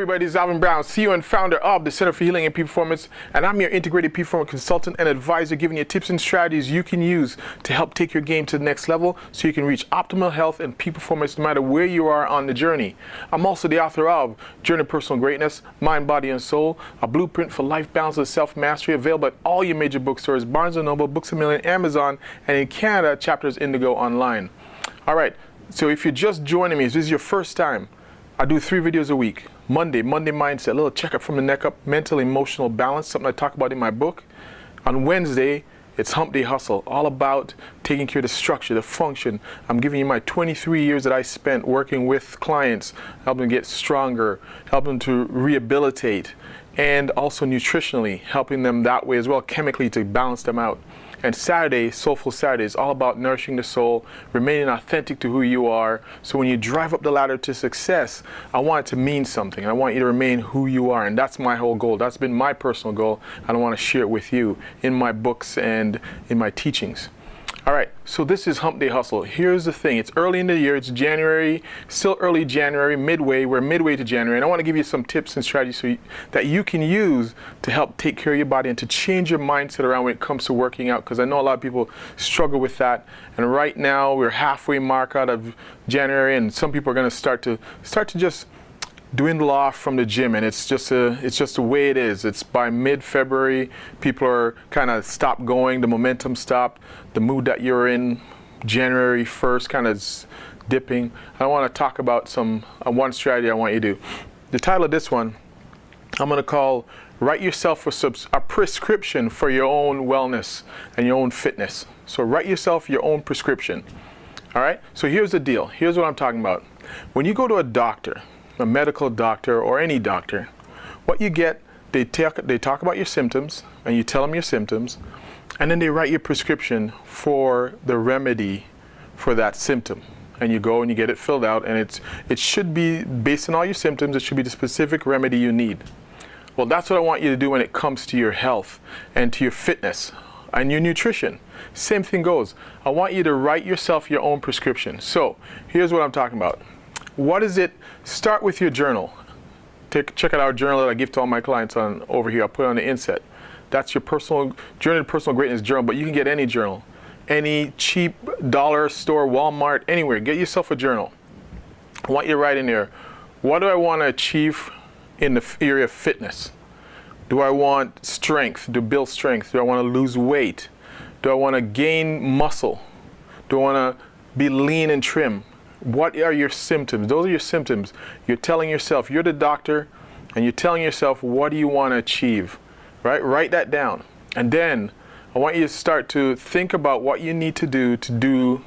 everybody, it's Alvin Brown, CEO and founder of the Center for Healing and Peak Performance, and I'm your integrated peak performance consultant and advisor, giving you tips and strategies you can use to help take your game to the next level so you can reach optimal health and peak performance no matter where you are on the journey. I'm also the author of Journey to Personal Greatness, Mind, Body, and Soul, a blueprint for life balance and self-mastery, available at all your major bookstores, Barnes & Noble, Books A Million, Amazon, and in Canada, Chapters Indigo Online. All right, so if you're just joining me, if this is your first time, I do 3 videos a week. Monday mindset, a little checkup from the neck up, mental, emotional balance, something I talk about in my book. On Wednesday, it's Hump Day Hustle, all about taking care of the structure, the function. I'm giving you my 23 years that I spent working with clients, helping them get stronger, helping them to rehabilitate, and also nutritionally, helping them that way as well, chemically, to balance them out. And Saturday, Soulful Saturday, is all about nourishing the soul, remaining authentic to who you are. So when you drive up the ladder to success, I want it to mean something. I want you to remain who you are. And that's my whole goal. That's been my personal goal. I want to share it with you in my books and in my teachings. All right, so this is Hump Day Hustle. Here's the thing. It's early in the year. It's January, still early January, midway. We're midway to January. And I want to give you some tips and strategies that you can use to help take care of your body and to change your mindset around when it comes to working out, because I know a lot of people struggle with that. And right now, we're halfway mark out of January, and some people are going to start to just dwindle off from the gym, and it's just the way it is. It's by mid-February, people are kind of stopped going, the momentum stopped, the mood that you're in January 1st kind of dipping. I want to talk about one strategy I want you to do. The title of this one, I'm going to call Write Yourself a Prescription for Your Own Wellness and Your Own Fitness. So write yourself your own prescription. All right, so here's the deal. Here's what I'm talking about. When you go to a doctor, a medical doctor or any doctor, what you get, they talk about your symptoms, and you tell them your symptoms, and then they write your prescription for the remedy for that symptom. And you go and you get it filled out, and it should be based on all your symptoms. It should be the specific remedy you need. Well, that's what I want you to do when it comes to your health and to your fitness and your nutrition. Same thing goes. I want you to write yourself your own prescription. So here's what I'm talking about. What is it? Start with your journal. Check out our journal that I give to all my clients on over here. I'll put it on the inset. That's your personal Journey to Personal Greatness journal, but you can get any journal. Any cheap dollar store, Walmart, anywhere. Get yourself a journal. I want you to write in there, what do I want to achieve in the area of fitness? Do I want strength, to build strength? Do I want to lose weight? Do I want to gain muscle? Do I want to be lean and trim? What are your symptoms? Those are your symptoms. You're telling yourself, you're the doctor, and you're telling yourself, what do you want to achieve? Right? Write that down. And then I want you to start to think about what you need to do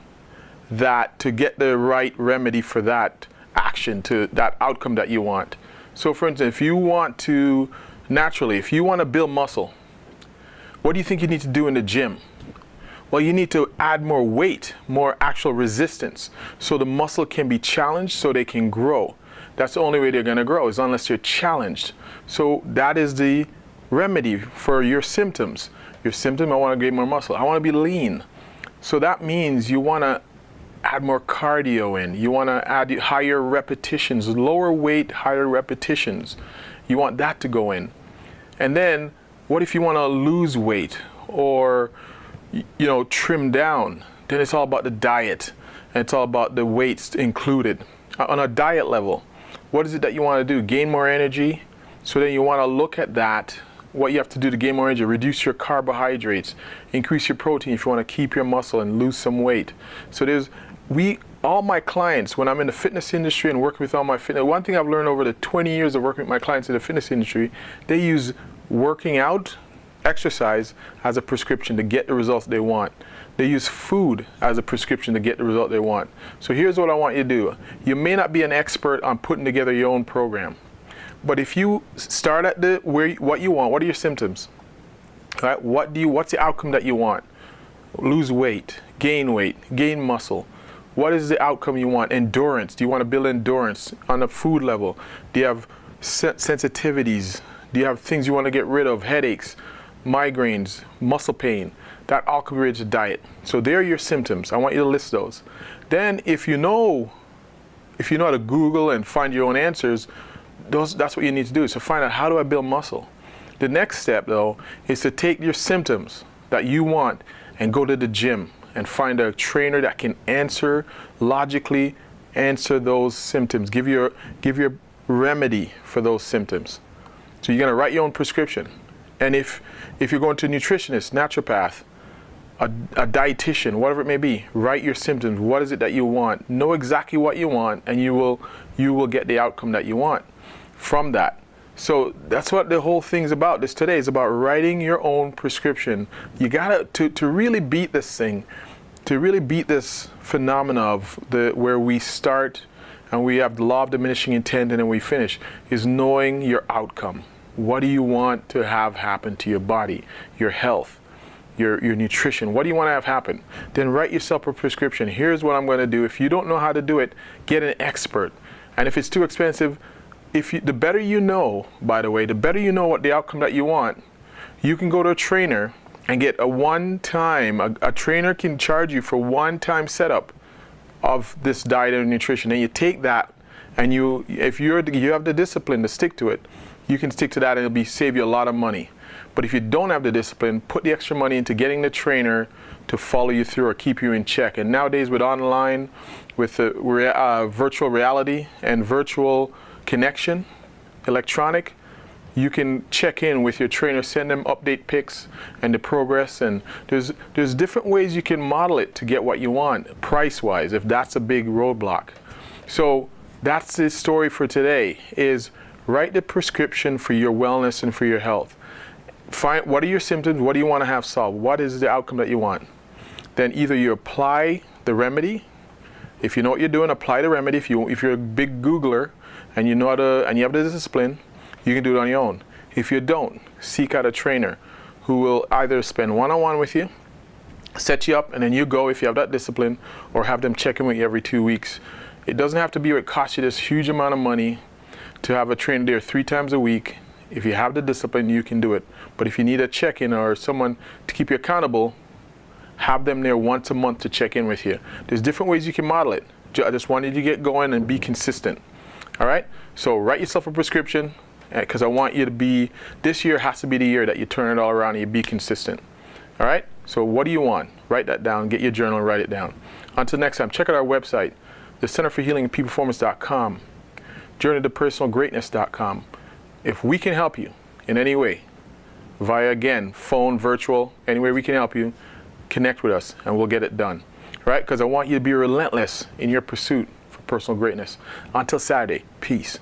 that, to get the right remedy for that action, to that outcome that you want. So for instance, if you want to build muscle, what do you think you need to do in the gym? Well, you need to add more weight, more actual resistance, so the muscle can be challenged so they can grow. That's the only way they're going to grow, is unless you're challenged. So that is the remedy for your symptoms. Your symptom, I want to gain more muscle. I want to be lean. So that means you want to add more cardio in. You want to add higher repetitions, lower weight, higher repetitions. You want that to go in. And then, what if you want to lose weight or trim down? Then it's all about the diet, and it's all about the weights included. On a diet level, what is it that you want to do? Gain more energy. So then you want to look at that, what you have to do to gain more energy. Reduce your carbohydrates, increase your protein if you want to keep your muscle and lose some weight. So all my clients, when I'm in the fitness industry and working with all my fitness, one thing I've learned over the 20 years of working with my clients in the fitness industry, they use working out, exercise as a prescription to get the results they want. They use food as a prescription to get the result they want. So here's what I want you to do. You may not be an expert on putting together your own program, but if you start at what you want, what are your symptoms? All right, what's the outcome that you want? Lose weight, gain muscle. What is the outcome you want? Endurance. Do you want to build endurance on a food level? Do you have sensitivities? Do you have things you want to get rid of? Headaches, migraines, muscle pain. That all could be related to diet. So there are your symptoms. I want you to list those. Then if you know how to Google and find your own answers, that's what you need to do, is to find out, how do I build muscle? The next step, though, is to take your symptoms that you want and go to the gym and find a trainer that can logically answer those symptoms, give you a remedy for those symptoms. So you're going to write your own prescription. And if you're going to a nutritionist, naturopath, a dietitian, whatever it may be, write your symptoms. What is it that you want? Know exactly what you want, and you will get the outcome that you want from that. So that's what the whole thing's about. This today is about writing your own prescription. You gotta to really beat this thing, to really beat this phenomena of where we start and we have the law of diminishing intent and then we finish, is knowing your outcome. What do you want to have happen to your body, your health, your nutrition? What do you want to have happen? Then write yourself a prescription. Here's what I'm going to do. If you don't know how to do it, get an expert. And if it's too expensive, the better you know, by the way, the better you know what the outcome that you want, you can go to a trainer and get a trainer can charge you for one-time setup of this diet and nutrition. And you take that, and if you have the discipline to stick to it, you can stick to that, and it'll save you a lot of money. But if you don't have the discipline, put the extra money into getting the trainer to follow you through or keep you in check. And nowadays with online, with virtual reality and virtual connection, electronic, you can check in with your trainer, send them update pics and the progress, and there's different ways you can model it to get what you want, price-wise, if that's a big roadblock. So that's the story for today, is write the prescription for your wellness and for your health. Find what are your symptoms, what do you want to have solved, what is the outcome that you want. Then either you apply the remedy. If you know what you're doing, apply the remedy. If you're a big Googler and you know how to, and you have the discipline, you can do it on your own. If you don't, seek out a trainer who will either spend one-on-one with you, set you up, and then you go if you have that discipline, or have them check in with you every 2 weeks. It doesn't have to be where it costs you this huge amount of money to have a trainer there 3 times a week. If you have the discipline, you can do it. But if you need a check-in or someone to keep you accountable, have them there once a month to check in with you. There's different ways you can model it. I just wanted you to get going and be consistent. All right? So write yourself a prescription, because I want you to be, this year has to be the year that you turn it all around and you be consistent. All right? So what do you want? Write that down. Get your journal and write it down. Until next time, check out our website, the Center for Healing and Peak Performance.com, journeytopersonalgreatness.com. If we can help you in any way, via, again, phone, virtual, any way we can help you, connect with us and we'll get it done. Right? Because I want you to be relentless in your pursuit for personal greatness. Until Saturday, peace.